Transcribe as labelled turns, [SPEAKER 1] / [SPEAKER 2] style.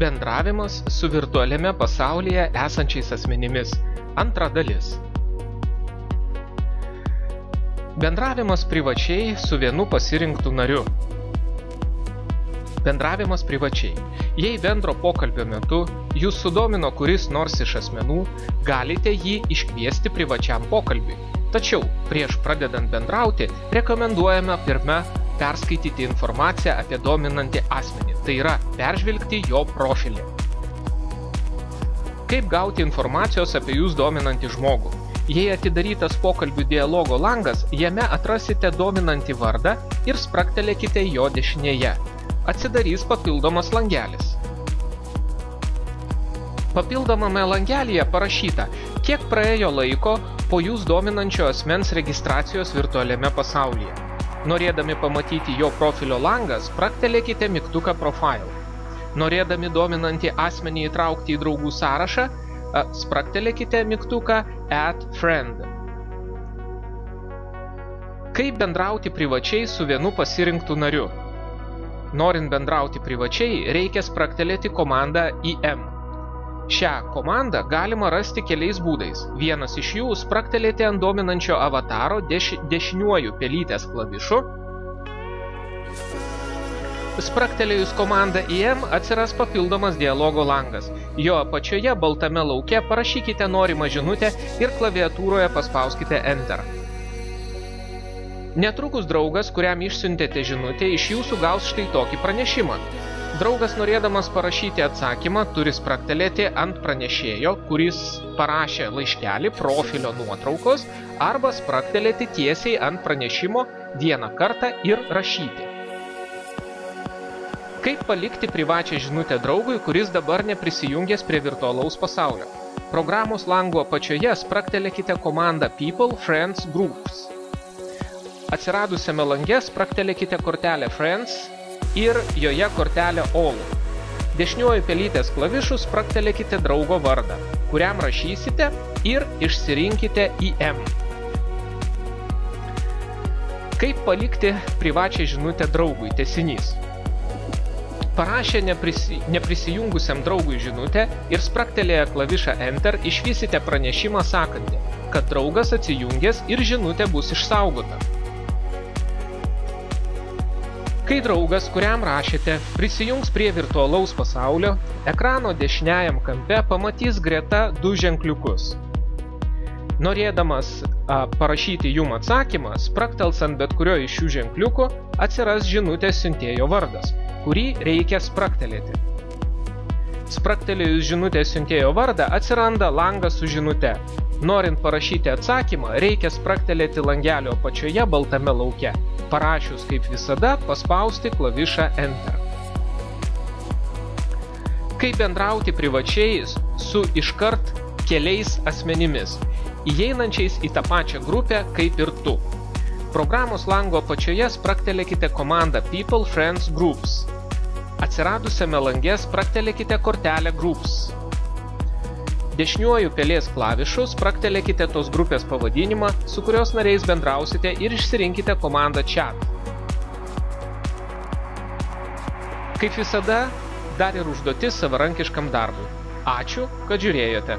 [SPEAKER 1] Bendravimas su virtualiame pasaulyje esančiais asmenimis. Antra dalis. Bendravimas privačiai su vienu pasirinktu nariu. Bendravimas privačiai. Jei bendro pokalbio metu jūs sudomino kuris nors iš asmenų, galite jį iškviesti privačiam pokalbiui. Tačiau prieš pradedant bendrauti, rekomenduojame pirmia perskaityti informaciją apie dominantį asmenį, tai yra peržvelgti jo profilį. Kaip gauti informacijos apie jūs dominantį žmogų? Jei atidarytas pokalbių dialogo langas, jame atrasite dominantį vardą ir spragtelėkite jo dešinėje. Atsidarys papildomas langelis. Papildomame langelyje parašyta, kiek praėjo laiko po jūs dominančio asmens registracijos virtualiame pasaulyje. Norėdami pamatyti jo profilio langą, spragtelėkite mygtuką Profile. Norėdami dominantį asmenį įtraukti į draugų sąrašą, spragtelėkite mygtuką Add Friend. Kaip bendrauti privačiai su vienu pasirinktu nariu? Norint bendrauti privačiai, reikia spragtelėti komandą IM. Šią komandą galima rasti keliais būdais. Vienas iš jų spragtelėti ant dominančio avataro dešiniuoju pelytės klavišu. Spragtelėjus komandą IM atsiras papildomas dialogo langas. Jo apačioje baltame lauke parašykite norimą žinutę ir klaviatūroje paspauskite Enter. Netrukus draugas, kuriam išsiuntėte žinutę, iš jūsų gaus štai tokį pranešimą. Draugas, norėdamas parašyti atsakymą, turi spragtelėti ant pranešėjo, kuris parašė laiškelį profilio nuotraukos, arba spragtelėti tiesiai ant pranešimo vieną kartą ir rašyti. Kaip palikti privačią žinutę draugui, kuris dabar neprisijungęs prie virtualaus pasaulio? Programos lango apačioje spragtelėkite komandą People, Friends, Groups. Atsiradusiame lange spragtelėkite kortelę Friends ir joje kortelę All. Dešiniuoju pelytės klavišu spragtelėkite draugo vardą, kuriam rašysite ir išsirinkite IM. Kaip palikti privačią žinutę draugui? Tęsinys. Parašę neprisijungusiam draugui žinutę ir spragtelėję klavišą Enter išvysite pranešimą sakantį, kad draugas atsijungęs ir žinutė bus išsaugota. Kai draugas, kuriam rašėte, prisijungs prie virtualaus pasaulio, ekrano dešiniajam kampe pamatys greta du ženkliukus. Norėdamas parašyti jum atsakymą, spragtels ant bet kurio iš šių ženkliukų atsiras žinutės siuntėjo vardas, kurį reikia spragtelėti. Spragtelėjus žinutės siuntėjo vardą atsiranda langas su žinute. Norint parašyti atsakymą, reikia spragtelėti langelio apačioje baltame lauke. Parašius kaip visada, paspausti klavišą Enter. Kaip bendrauti privačiai su iškart keliais asmenimis, įeinančiais į tą pačią grupę kaip ir tu. Programos lango apačioje spragtelėkite komandą People, Friends, Groups. Atsiradusiame lange spragtelėkite kortelę Groups. Dešiniuoju pelės klavišu spragtelėkite tos grupės pavadinimą, su kurios nariais bendrausite ir išsirinkite komandą Chat. Kaip visada, dar ir užduotis savarankiškam darbui. Ačiū, kad žiūrėjote.